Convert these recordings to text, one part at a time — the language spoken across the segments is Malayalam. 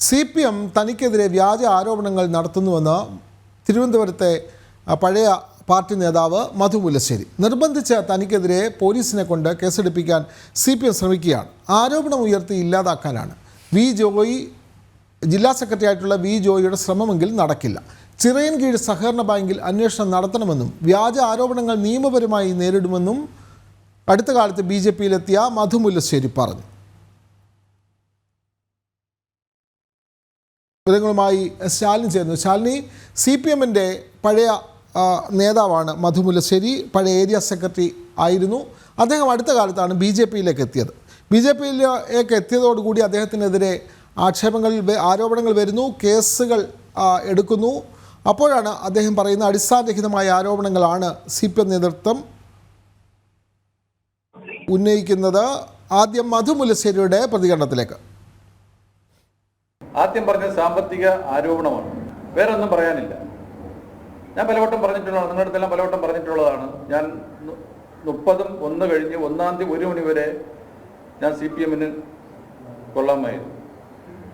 CPM തനിക്കെതിരെ വ്യാജ ആരോപണങ്ങൾ നടത്തുന്നുവെന്ന് തിരുവനന്തപുരത്തെ പഴയ പാർട്ടി നേതാവ് മധു മുല്ലശ്ശേരി നിർബന്ധിച്ച് തനിക്കെതിരെ പോലീസിനെ കൊണ്ട് കേസെടുപ്പിക്കാൻ CPM ശ്രമിക്കുകയാണ്. ആരോപണം ഉയർത്തി ഇല്ലാതാക്കാനാണ് വി ജോയി ജില്ലാ സെക്രട്ടറി ആയിട്ടുള്ള വി ജോയിയുടെ ശ്രമമെങ്കിൽ നടക്കില്ല. ചിറയൻകീഴ് സഹകരണ ബാങ്കിൽ അന്വേഷണം നടത്തണമെന്നും വ്യാജ ആരോപണങ്ങൾ നിയമപരമായി നേരിടുമെന്നും അടുത്ത കാലത്ത് BJPയിലെത്തിയ മധു മുല്ലശ്ശേരി പറഞ്ഞു. വിവരങ്ങളുമായി ശാലിനി ചേർന്നു. ശാലിനി, CPMൻ്റെ പഴയ നേതാവാണ് മധു മുല്ലശ്ശേരി, പഴയ ഏരിയ സെക്രട്ടറി ആയിരുന്നു. അദ്ദേഹം അടുത്ത കാലത്താണ് BJPയിലേക്ക് എത്തിയത്. BJPയിലേക്ക് എത്തിയതോടുകൂടി അദ്ദേഹത്തിനെതിരെ ആരോപണങ്ങൾ വരുന്നു, കേസുകൾ എടുക്കുന്നു. അപ്പോഴാണ് അദ്ദേഹം പറയുന്ന അടിസ്ഥാനരഹിതമായ ആരോപണങ്ങളാണ് CPM നേതൃത്വം ഉന്നയിക്കുന്നത്. ആദ്യം മധു മുല്ലശ്ശേരിയുടെ പ്രതികരണത്തിലേക്ക്. ആദ്യം പറഞ്ഞ സാമ്പത്തിക ആരോപണമാണ്, വേറെ ഒന്നും പറയാനില്ല. ഞാൻ പലവട്ടം പറഞ്ഞിട്ടുള്ളതാണ്, നിങ്ങളുടെ അടുത്തെല്ലാം പലവട്ടം പറഞ്ഞിട്ടുള്ളതാണ്. ഞാൻ 30/1 കഴിഞ്ഞ് 1-ാം തീയതി 1 മണി വരെ ഞാൻ CPMന് കൊള്ളാമായിരുന്നു.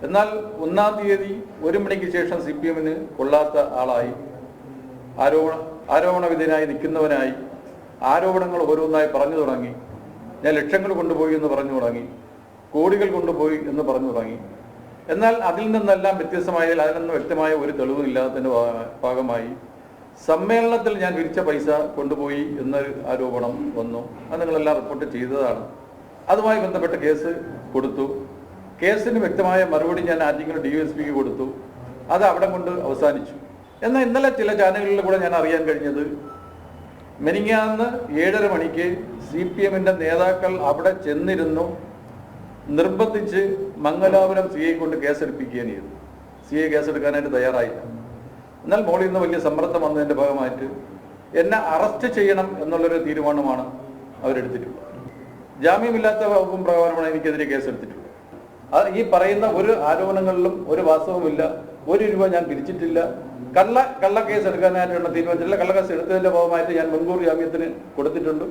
എന്നാൽ 1-ാം തീയതി 1 മണിക്ക് ശേഷം CPMന് കൊള്ളാത്ത ആളായി, ആരോപണ വിധേയനായി നിൽക്കുന്നവനായി ആരോപണങ്ങൾ ഓരോന്നായി പറഞ്ഞു തുടങ്ങി. ഞാൻ ലക്ഷങ്ങൾ കൊണ്ടുപോയി എന്ന് പറഞ്ഞു തുടങ്ങി, കോടികൾ കൊണ്ടുപോയി എന്ന് പറഞ്ഞു തുടങ്ങി. എന്നാൽ അതിൽ നിന്നെല്ലാം വ്യത്യസ്തമായാൽ അതിനൊന്നും വ്യക്തമായ ഒരു തെളിവില്ലാത്തതിൻ്റെ ഭാഗമായി സമ്മേളനത്തിൽ ഞാൻ വിരിച്ച പൈസ കൊണ്ടുപോയി എന്നൊരു ആരോപണം വന്നു. അത് നിങ്ങളെല്ലാം റിപ്പോർട്ട് ചെയ്തതാണ്. അതുമായി ബന്ധപ്പെട്ട് കേസ് കൊടുത്തു. കേസിന് വ്യക്തമായ മറുപടി ഞാൻ ആറ്റിങ്ങൽ DSPക്ക് കൊടുത്തു. അത് അവിടെ കൊണ്ട് അവസാനിച്ചു. എന്നാൽ ഇന്നലെ ചില ചാനലുകളിൽ കൂടെ ഞാൻ അറിയാൻ കഴിഞ്ഞത്, മെനിങ്ങാന്ന് 7:30 മണിക്ക് CPMൻ്റെ നേതാക്കൾ അവിടെ ചെന്നിരുന്നു, നിർബന്ധിച്ച് മംഗലാപുരം CI കൊണ്ട് കേസെടുപ്പിക്കുകയാണ് ചെയ്തു. CI കേസെടുക്കാനായിട്ട് തയ്യാറായില്ല. എന്നാൽ മോളിൽ നിന്ന് വലിയ സമ്മർദ്ദം വന്നതിൻ്റെ ഭാഗമായിട്ട് എന്നെ അറസ്റ്റ് ചെയ്യണം എന്നുള്ളൊരു തീരുമാനമാണ് അവരെടുത്തിട്ടുള്ളത്. ജാമ്യമില്ലാത്ത വകുപ്പും പ്രകാരമാണ് എനിക്കെതിരെ കേസെടുത്തിട്ടുള്ളത്. അത് ഈ പറയുന്ന ഒരു ആരോപണങ്ങളിലും ഒരു വാസ്തവമില്ല. 1 രൂപ ഞാൻ പിരിച്ചിട്ടില്ല. കള്ള കേസ് എടുക്കാനായിട്ടുള്ള തീരുമാനിച്ചിട്ടില്ല. കള്ള കേസ് എടുത്തതിൻ്റെ ഭാഗമായിട്ട് ഞാൻ മുൻകൂർ ജാമ്യത്തിന് കൊടുത്തിട്ടുണ്ട്.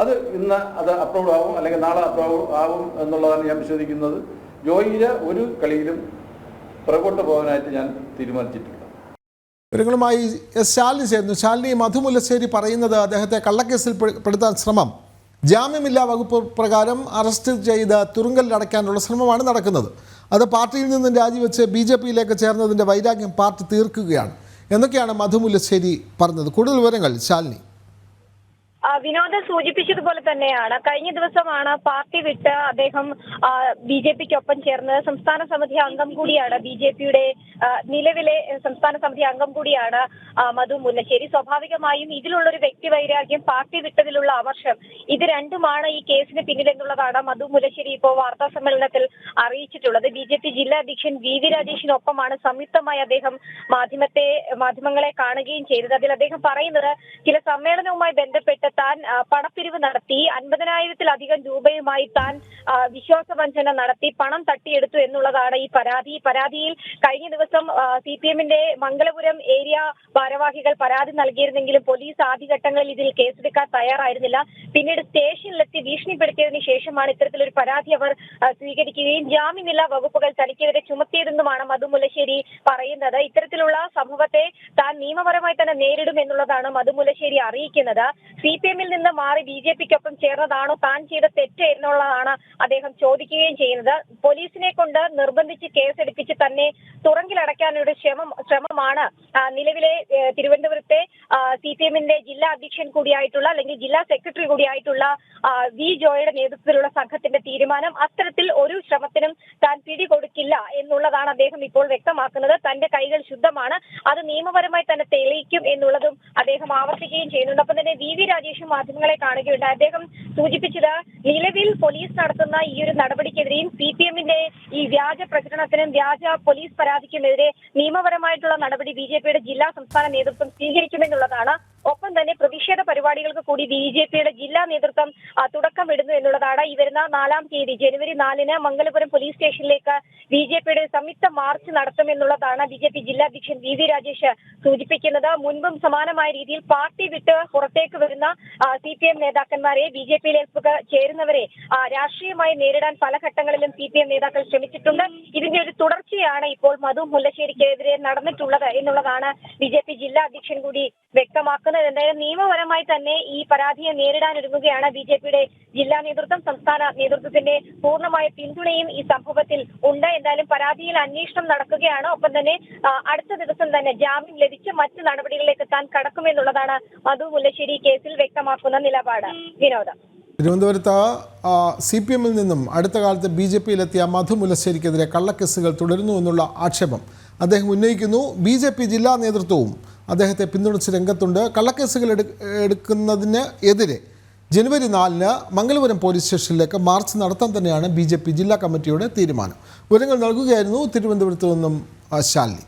അത് ഇന്ന് അത് അപ്രൂവ് ആവും, അല്ലെങ്കിൽ നാളെ അപ്രൂവ് ആവും എന്നുള്ളതാണ് ഞാൻ വിശ്വസിക്കുന്നത്. ജോയിയുടെ ഒരു കളിയിലും പുറകോട്ട് പോകാനായിട്ട് ഞാൻ തീരുമാനിച്ചിട്ടില്ല. വിവരങ്ങളുമായി ശാലിനി ചേർന്നു. ശാലിനി, മധു മുല്ലശ്ശേരി പറയുന്നത് അദ്ദേഹത്തെ കള്ളക്കേസിൽ പെടുത്താൻ ശ്രമം, ജാമ്യമില്ലാ വകുപ്പ് പ്രകാരം അറസ്റ്റ് ചെയ്ത് തുറുങ്കലിലടയ്ക്കാനുള്ള ശ്രമമാണ് നടക്കുന്നത്. അത് പാർട്ടിയിൽ നിന്നും രാജിവെച്ച് BJPയിലേക്ക് ചേർന്നതിൻ്റെ വൈരാഗ്യം പാർട്ടി തീർക്കുകയാണ് എന്നൊക്കെയാണ് മധു മുല്ലശ്ശേരി പറഞ്ഞത്. കൂടുതൽ വിവരങ്ങൾ ശാലിനി. വിനോദ് സൂചിപ്പിച്ചതുപോലെ തന്നെയാണ് കഴിഞ്ഞ ദിവസമാണ് പാർട്ടി വിട്ട് അദ്ദേഹം BJPക്കൊപ്പം ചേർന്നത്. സംസ്ഥാന സമിതി അംഗം കൂടിയാണ്, BJPയുടെ നിലവിലെ സംസ്ഥാന സമിതി അംഗം കൂടിയാണ് മധു മുല്ലശ്ശേരി. സ്വാഭാവികമായും ഇതിലുള്ളൊരു വ്യക്തി വൈരാഗ്യം, പാർട്ടി വിട്ടതിലുള്ള അമർഷം, ഇത് രണ്ടുമാണ് ഈ കേസിന് പിന്നിലെന്നുള്ളതാണ് മധു മുല്ലശ്ശേരി ഇപ്പോൾ വാർത്താ സമ്മേളനത്തിൽ അറിയിച്ചിട്ടുള്ളത്. BJP ജില്ലാ അധ്യക്ഷൻ VV രാജേഷിനൊപ്പമാണ് സംയുക്തമായി അദ്ദേഹം മാധ്യമങ്ങളെ കാണുകയും ചെയ്തത്. അതിൽ അദ്ദേഹം പറയുന്നത്, ചില സമ്മേളനവുമായി ബന്ധപ്പെട്ട് താൻ പണപ്പിരിവ് നടത്തി 50,000-ത്തിലധികം രൂപയുമായി താൻ വിശ്വാസവഞ്ചന നടത്തി പണം തട്ടിയെടുത്തു എന്നുള്ളതാണ് ഈ പരാതി. ഈ പരാതിയിൽ കഴിഞ്ഞ ദിവസം CPMന്റെ മംഗലപുരം ഏരിയ ഭാരവാഹികൾ പരാതി നൽകിയിരുന്നെങ്കിലും പോലീസ് ആദ്യഘട്ടങ്ങളിൽ ഇതിൽ കേസെടുക്കാൻ തയ്യാറായിരുന്നില്ല. പിന്നീട് സ്റ്റേഷനിലെത്തി ഭീഷണിപ്പെടുത്തിയതിനു ശേഷമാണ് ഇത്തരത്തിലൊരു പരാതി അവർ സ്വീകരിക്കുകയും ജാമ്യമില്ലാ വകുപ്പുകൾ തനിക്കെതിരെ ചുമത്തിയതെന്നുമാണ് മധു മുല്ലശ്ശേരി പറയുന്നത്. ഇത്തരത്തിലുള്ള സംഭവത്തെ താൻ നിയമപരമായി തന്നെ നേരിടും എന്നുള്ളതാണ് മധു മുല്ലശ്ശേരി അറിയിക്കുന്നത്. CPMൽ നിന്ന് മാറി BJPക്കൊപ്പം ചേർന്നതാണോ താൻ ചെയ്ത തെറ്റ് എന്നുള്ളതാണ് അദ്ദേഹം ചോദിക്കുകയും ചെയ്യുന്നത്. പോലീസിനെ കൊണ്ട് നിർബന്ധിച്ച് കേസെടുപ്പിച്ച് തന്നെ തുറങ്കിലടയ്ക്കാനൊരു ശ്രമമാണ് നിലവിലെ തിരുവനന്തപുരത്തെ CPMന്റെ ജില്ലാ അധ്യക്ഷൻ കൂടിയായിട്ടുള്ള, അല്ലെങ്കിൽ ജില്ലാ സെക്രട്ടറി കൂടിയായിട്ടുള്ള വി ജോയുടെ നേതൃത്വത്തിലുള്ള സംഘത്തിന്റെ തീരുമാനം. അത്തരത്തിൽ ഒരു ശ്രമത്തിനും താൻ പിടികൊടുക്കില്ല എന്നുള്ളതാണ് അദ്ദേഹം ഇപ്പോൾ വ്യക്തമാക്കുന്നത്. തന്റെ കൈകൾ ശുദ്ധമാണ്, അത് നിയമപരമായി തന്നെ തെളിയിക്കും എന്നുള്ളതും അദ്ദേഹം ആവർത്തിക്കുകയും ചെയ്യുന്നുണ്ട്. ഒപ്പം തന്നെ VV രാജേഷും മാധ്യമങ്ങളെ കാണുകയുണ്ടായി. അദ്ദേഹം സൂചിപ്പിച്ചത്, നിലവിൽ പോലീസ് നടത്തുന്ന ഈ ഒരു നടപടിക്കെതിരെയും CPMന്റെ ഈ വ്യാജ പ്രചരണത്തിനും വ്യാജ പോലീസ് പരാതിക്കുമെതിരെ നിയമപരമായിട്ടുള്ള നടപടി BJPയുടെ ജില്ലാ സംസ്ഥാന നേതൃത്വം സ്വീകരിക്കുമെന്നുള്ളതാണ്. ഒപ്പം തന്നെ പ്രതിഷേധ പരിപാടികൾക്ക് കൂടി BJPയുടെ ജില്ലാ നേതൃത്വം തുടക്കമിടുന്നു എന്നുള്ളതാണ്. ഈ വരുന്ന 4-ാം തീയതി ജനുവരി 4-ന് മംഗലപുരം പോലീസ് സ്റ്റേഷനിലേക്ക് BJPയുടെ സംയുക്ത മാർച്ച് നടത്തുമെന്നുള്ളതാണ് BJP ജില്ലാ അധ്യക്ഷൻ VV രാജേഷ് സൂചിപ്പിക്കുന്നത്. മുൻപും സമാനമായ രീതിയിൽ പാർട്ടി വിട്ട് പുറത്തേക്ക് വരുന്ന CPM നേതാക്കന്മാരെ BJPയിലേക്ക് ചേരുന്നവരെ രാഷ്ട്രീയമായി നേരിടാൻ പല ഘട്ടങ്ങളിലും CPM നേതാക്കൾ ശ്രമിച്ചിട്ടുണ്ട്. ഇതിന്റെ ഒരു തുടർച്ചയാണ് ഇപ്പോൾ മധു മുല്ലശ്ശേരിക്കെതിരെ നടന്നിട്ടുള്ളത് എന്നുള്ളതാണ് BJP ജില്ലാ അധ്യക്ഷൻ കൂടി വ്യക്തമാക്കുന്നത്. എന്തായാലും നിയമപരമായി തന്നെ ഈ പരാതിയെ നേരിടാനൊരുങ്ങുകയാണ് BJPയുടെ ജില്ലാ നേതൃത്വം. സംസ്ഥാന നേതൃത്വത്തിന്റെ പൂർണ്ണമായ പിന്തുണയും ഈ സംഭവത്തിൽ ഉണ്ട്. എന്തായാലും പരാതിയിൽ അന്വേഷണം നടക്കുകയാണ്. ഒപ്പം തന്നെ അടുത്ത ദിവസം തന്നെ ജാമ്യം ലഭിച്ച് മറ്റ് നടപടികളിലേക്ക് താൻ കടക്കുമെന്നുള്ളതാണ് മധു മുല്ലശ്ശേരി കേസിൽ വ്യക്തമാക്കുന്ന നിലപാട്. വിനോദ. തിരുവനന്തപുരത്ത് CPMൽ നിന്നും അടുത്ത കാലത്ത് BJPയിലെത്തിയ മധു മുല്ലശ്ശേരിക്കെതിരെ കള്ളക്കേസുകൾ തുടരുന്നു എന്നുള്ള ആക്ഷേപം അദ്ദേഹം ഉന്നയിക്കുന്നു. BJP ജില്ലാ നേതൃത്വവും അദ്ദേഹത്തെ പിന്തുണച്ച് രംഗത്തുണ്ട്. കള്ളക്കേസുകൾ എടുക്കുന്നതിന് എതിരെ ജനുവരി 4-ന് മംഗലപുരം പോലീസ് സ്റ്റേഷനിലേക്ക് മാർച്ച് നടത്താൻ തന്നെയാണ് BJP ജില്ലാ കമ്മിറ്റിയുടെ തീരുമാനം. വിവരങ്ങൾ നൽകുകയായിരുന്നു തിരുവനന്തപുരത്ത് നിന്നും ശാലിനി.